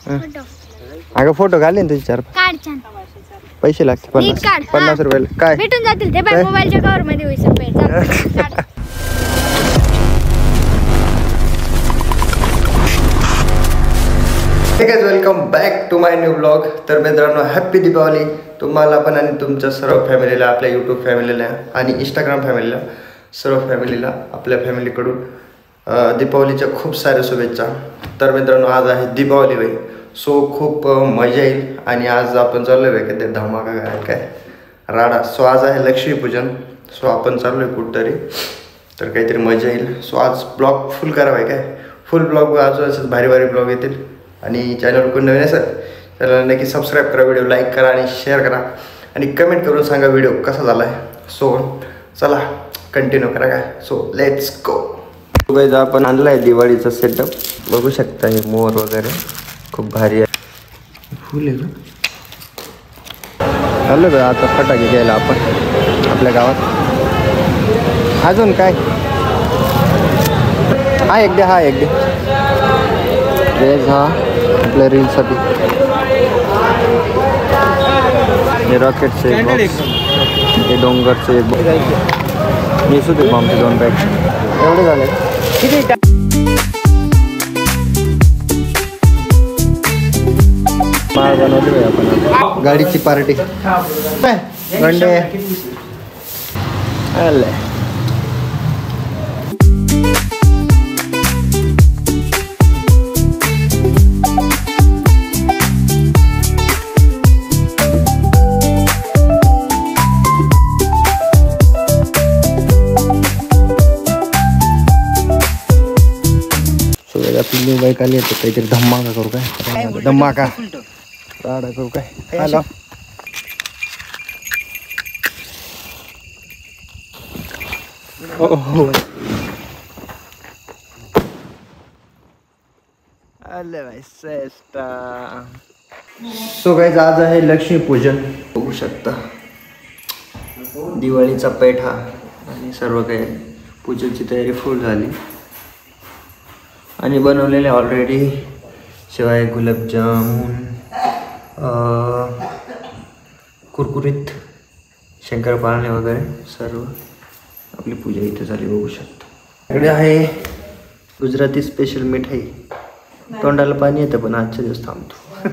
अगं फोटो घाले ना तुझे 4 पैसे लागते 50 रुपयाला काय भेटून जातील ते बाय मोबाईलच्या कव्हर मध्ये 20 रुपये ठीक आहे. Welcome back to my new blog. तर मित्रांनो हॅप्पी दीपावली तुम्हाला पण आणि तुमच्या सर्व फॅमिलीला, आपल्या यूट्यूब फॅमिलीला आणि इंस्टाग्राम फॅमिलीला, सर्व फॅमिलीला आपल्या फॅमिलीकडून दीपावलीच्या खूप साऱ्या शुभेच्छा. तर मित्रांनो आज आहे दीपावली बाई. सो खूप मजा येईल आणि आज आपण चाललो आहे का ते धमाका काय राडा. सो आज आहे लक्ष्मीपूजन. सो आपण चाललो आहे कुठंतरी, तर काहीतरी मजा येईल. सो आज ब्लॉग फुल करावा आहे काय, फुल ब्लॉग आज असंच भारी भारी ब्लॉग येतील. आणि चॅनल कोण नवीन असेल चॅनलला नक्की सबस्क्राईब करा, व्हिडिओ लाईक करा आणि शेअर करा आणि कमेंट करून सांगा व्हिडिओ कसा झाला आहे. सो चला कंटिन्यू करा काय. So let's go. गाईज आपण आणला आहे दिवाळीचा सेटअप. बघू शकता हे मोर वगैरे खूप भारी आहे. फुल आहे का चालू का आता फटाके घ्यायला आपण आपल्या गावात. अजून काय हा एक द्या, हा एक द्या. वेज हा आपल्या रीलसाठी. हे रॉकेटचे एक बॉक्स, हे डोंगरचे एक बॉक्स, हे सुद्धा बॉम्बचे 2 पॅक. एवढे झाले. माळ बनवली आपण गाडीची पार्टी. वनडे आले. आपली न्यू बाईक आली तर काहीतरी धमाका करू काय, धमाका राडा करू काय. हॅलो आले भाई श्रेष्ठ. सो गाईज आज आहे लक्ष्मीपूजन. बघू शकता दिवाळीचा पेठा आणि सर्व काही पूजेची तयारी फुल झाली आणि बनवलेले ऑलरेडी शिवाय गुलाबजामुन, कुरकुरीत शंकरपाळणे वगैरे सर्व आपली पूजा इथे झाली. बघू शकता इकडे आहे गुजराती स्पेशल मिठाई. तोंडाला पाणी येतं पण आजच्या दिवस थांबतो.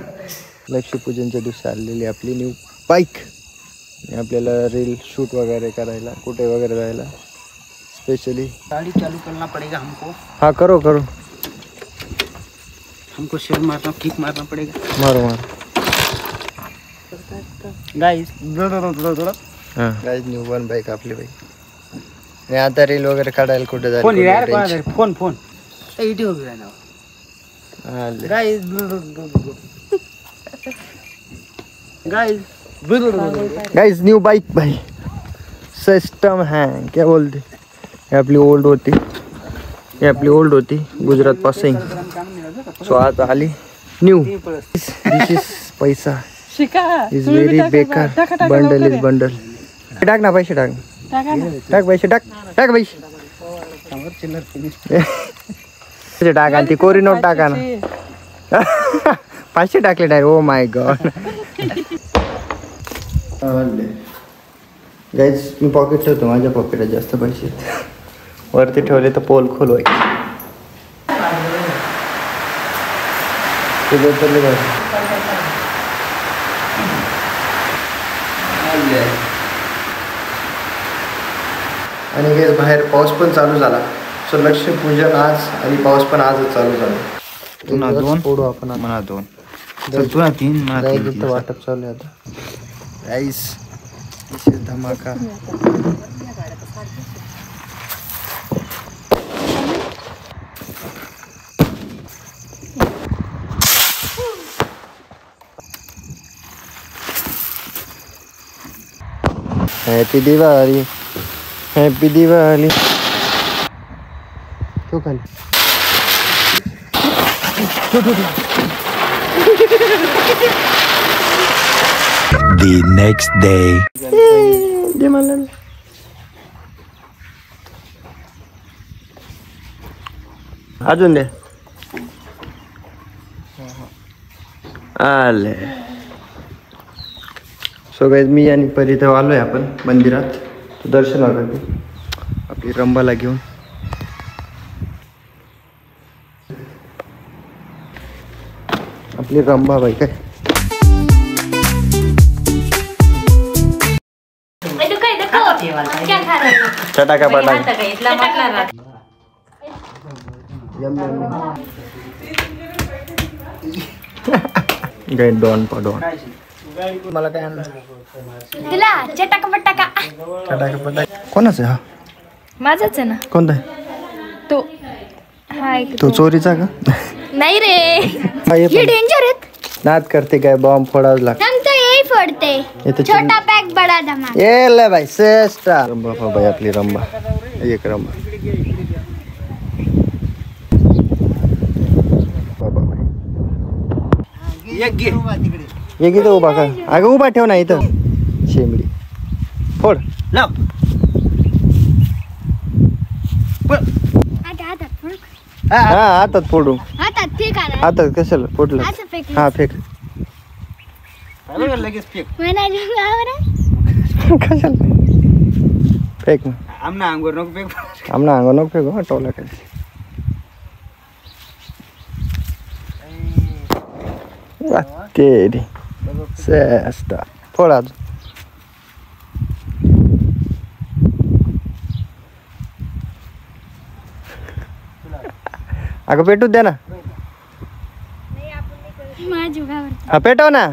लक्ष्मीपूजनच्या दिवशी आलेली आपली न्यू बाईक आणि आपल्याला रील शूट वगैरे करायला, कुठे वगैरे जायला स्पेशली गाड़ी चालू करना पड़ेगा हमको. हाँ करो करो. हमको शेयर मारना, किक मारना पड़ेगा. मारो मारो. गाइस हां गाइस न्यू वन बाईक आपली बाईक. आणि आता रील वगैरे काढायला कुठे जायला. फोन यार फोन फोन एडी हो गया ना guys. Guys guys new bike भाई सिस्टम है क्या बोलते. ये आपली ओल्ड होती, ये आपली ओल्ड होती गुजरात पासिंग. सो आज आली न्यू. दिस इज पैसा इज व्हेरी बेकार. Bundle is bundle. टाक ना पैसे, टाक टाक पैसे, टाक टाक पैसे. टाका ती कोरी नोट टाका ना. 500 टाकले direct. Oh my God. Guys me pocket ठेवतो, माझ्या पॉकेटात जास्त पैसे वरती ठेवले तर पोल खोलवायचे. आणि गाईज बाहेर पाऊस पण चालू झाला. सो लक्ष्मीपूजन आज आणि पाऊस पण आजच चालू झाला. तुला 2 फोडू आपण. मला 2 तर तुला 3 मला 3 वाटप चालू आहे आता. गाईस धमाका. Happy Diwali, happy Diwali. तो खाली The next day. अजून दे. आले. सो गाईज मी आणि परी इथं आलोय आपण मंदिरात दर्शन वगैरे आपली रंबाला घेऊन. आपली रंबा बाई काय चटाका पटाका गाई डॉन मला काय आणलं तुला चटाका पटाका चटाका पटाका कोणाचं हा माझाच आहे ना. कोणता आहे तो हा एक तो चोरीचा का नाही रे हे हे डेंजर आहेत. नाद करते काय बॉम्ब फोडावं लागतं. सांगतो यही फोडते छोटा पॅक बडा धमाका. ये ले भाई श्रेष्ठा रंबा बाई आपली रंबा एक रंबा ये किती उभा का अगं उभा ठेव ना इथं शेंबडी फोड लाव. हातात फोड. हा हातात फोडू हातात फेक आला. हातात कशाला फोडलं असं फेक. हा फेक लगेच फेक. कशाला फेक मग आमना अंगवर नको फेक. आमना अंग नको फेक टोला काय तेरी श्रेष्ठ फोड अजून अगं पेटूच द्या ना. माझ्या गावावर हा पेटव ना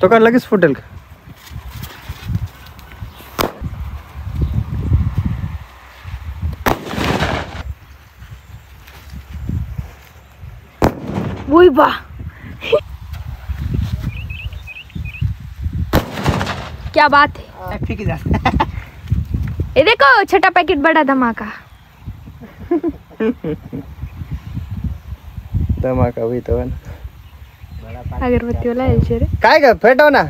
तो का लगेच फुटेल का. वही बा क्या बात है. फेकी जा. ये देखो छोटा पैकेट बड़ा धमाका. धमाका हुई तो अगरबत्ती वाला है रे. काय ग पेटव ना.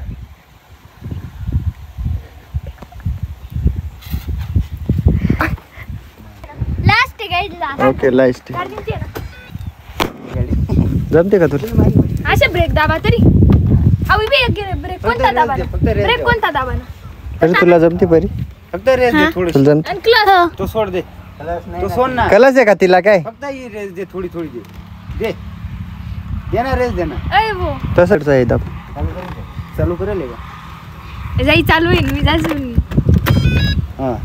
लास्ट गाइड ओके लास्ट जमते का तुला असे ब्रेक दाबा तरी हवी बी एक ब्रेक कोणता दाबा ब्रेक कोणता दाबा ना. अरे तुला जमते परी फक्त रेस दे थोडी. तुला जमते आणि क्लच तो सोड दे. तो सोड ना. कलस आहे का तिला काय फक्त ही रेस दे थोडी थोडी दे. दे दे ना रेस दे ना. अय वो तसंच आहे दाब चालू करेल का. जाई चालू आहे मी जासून. हा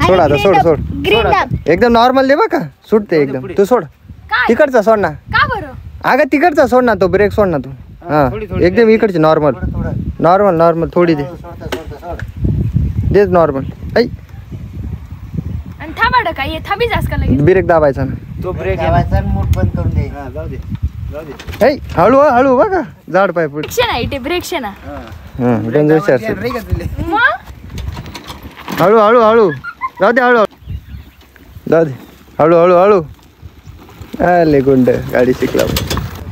सोड आता सोड सोड ग्रीन दाब. एकदम नॉर्मल दे बघा सुटते एकदम तू सोड काय तिकडचा सोड ना. का बरं अगं तिकडचा सोड ना तो ब्रेक सोड ना तू हा एकदम इकडची नॉर्मल नॉर्मल नॉर्मल थोडी दे देच नॉर्मल ऐ आणि थांबाड का ये थांबी जास का लगेच. ब्रेक दाबायचा ना. तो ब्रेक लावायचा मूड बंद करून दे. हा जाऊ दे जाऊ दे. ऐ हळू हळू बघा जाड पाय पुढे शे ना इथे ब्रेक शे ना. हा डेंजर चार्ज रे का तुले. मग हळू हळू हळू जाऊ दे हळू जाऊ दे हळू हळू हळू आले गुंड गाडी शिकला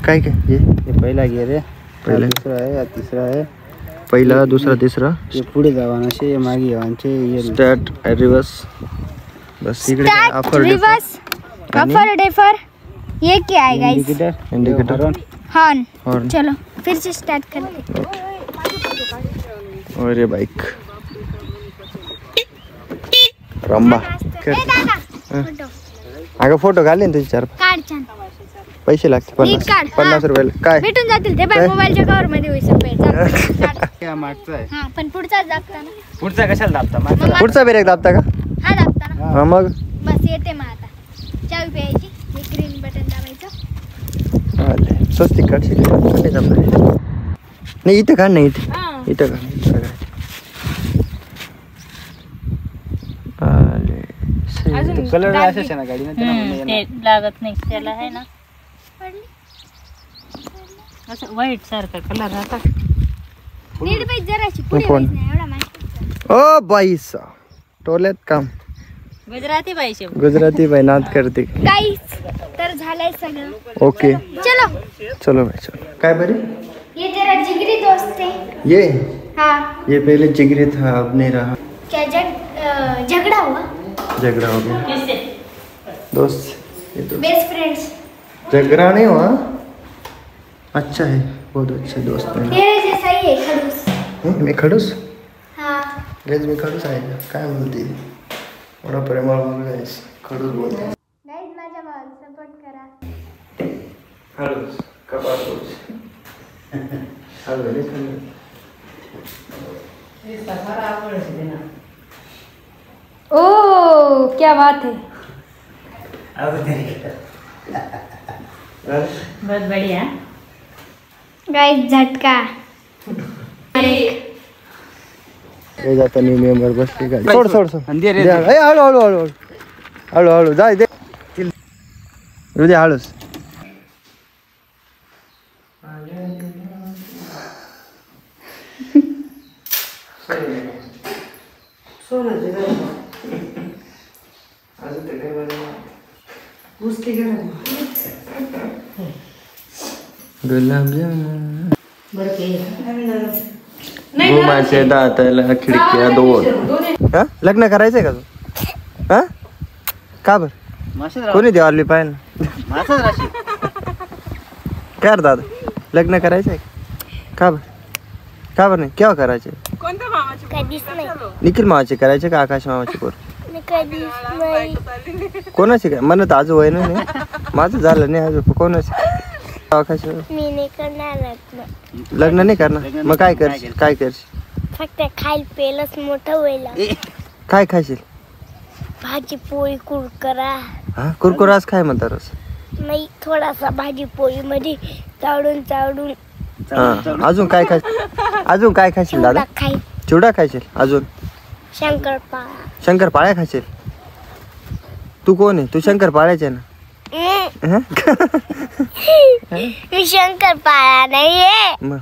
काय काय ये पहिला गे रे. पहिला. दुसरा आहे हा तिसरा आहे. पहिला दुसरा तिसरा हे पुढे जावा असे मागे यावांचे स्टार्ट रिवर्स बस इकडे स्टार्ट अपर रिवर्स अपर डेफर ये क्या है guys. Indicator indicator horn. Horn चलो फिर से स्टार्ट करते. अरे बाइक रंबा ए दादा फोटो अगं फोटो घाले ना तुझे चार काढ छान पैसे लागते नीट काढ. 50 रुपयाला काय भेटून जातील ते बाय मोबाईलच्या कव्हर मध्ये 20 रुपये. या मागचा आहे. हा पण पुढचाच दाबता ना. पुढचा कशाला दाबता मागचा. पुढचा ब्रेक दाबता का हा दाबता ना. हा मग बस येते मग आता चावी प्यायची हे ग्रीन बटन दाबायचं. आले स्वस्तिक काढ शिकले जमणार नाही इथं काढ नाही इथे हा इथं काढ आले अजून कलर दाब असेच आहे ना गाडी ना ते लागत नाही त्याला आहे ना पडली. असं व्हाईट सारखा कलर राहतात. नीट बाई जराशी पुढे कोण? व्हायचं नाही एवढा माहिती. ओ बाईसा टोल्यात काम गुजराती पाहिजे. गुजराती बाई नाद करते गाईस तर झालंय सगळं. ओके चलो चलो भाई चलो काय बरी ये तेरा जिगरी दोस्त है. ये हाँ ये पहले जिगरी था अब नहीं रहा क्या झगड़ा हुआ. झगड़ा हो गया किससे? दोस्त ये तो बेस्ट फ्रेंड्स. झगड़ा नहीं हुआ अच्छा है, बहुत अच्छे दोस्त हैं. तेरे जैसा ही है खडूस. मी खडूस हाँ. गैस, मी खडूस आहे का? काय बोलते एवढा प्रेमळ मुलगा आहेस, खडूस बोलते. गाईज माझ्या भावाला सपोर्ट करा. खडूस कपाटूस हलवे खाली. ओ क्या बात है. बहुत बढ़िया. गाईज झटका. हे जाता न्यू मेंबर बसली गाडी. सोड सोड सोड. अंधेर दे, ए, हळू हळू हळू हळू हळू जाय दे. दे हळूच. गुलाबजामुन घुमायचे दाताला खिडक्या दोन. हा? लग्न करायचंय का तू? हा? का बर? कोणी देवाली पाहिजे माझाच राशी. काय रे दादा, लग्न करायचंय का बर? का बर नाही? केव्हा करायचे? कधीच नाही. निखिल मामाचे करायचे का आकाश मामाचे पोर? मी कधीच नाही. कोणाचे काय म्हणत आज वय नाही. माझं झालं नाही अजून. कोणाचे? आकाश. मी नाही करणार लग्न. लग्न नाही करणार? मग काय करशील? काय करशील? फक्त खायला पेलच मोठं होईल. काय खाशील? भाजी पोळी कुरकरा. हा, कुरकुरास काय म्हणतात रस? नाही, थोडासा भाजी पोळी मध्ये चावडून चावडून हा, अजून काय खाशील? अजून काय खाशील दादा? खाई. चिवडा खाशील? अजून शंकरपाळा. शंकरपाळ्या खाशील? तू कोण आहे? तू शंकरपाळ्याचे ना? मी शंकरपाळा नाहीये. मग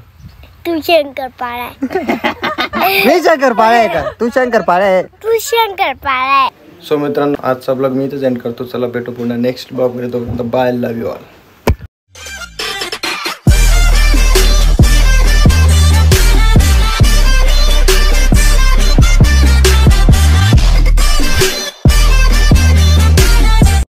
तू शंकरपाळा आहे. मी शंकरपाळ्या आहे का? तू शंकरपाळ्या आहे. तू शंकरपाळा आहे. सो मित्रांनो, आजचा ब्लॉग मी इथेच एंड करतो. चला भेटू पुन्हा नेक्स्ट ब्लॉग मध्ये. तोपर्यंत बाय, लव्ह यू ऑल.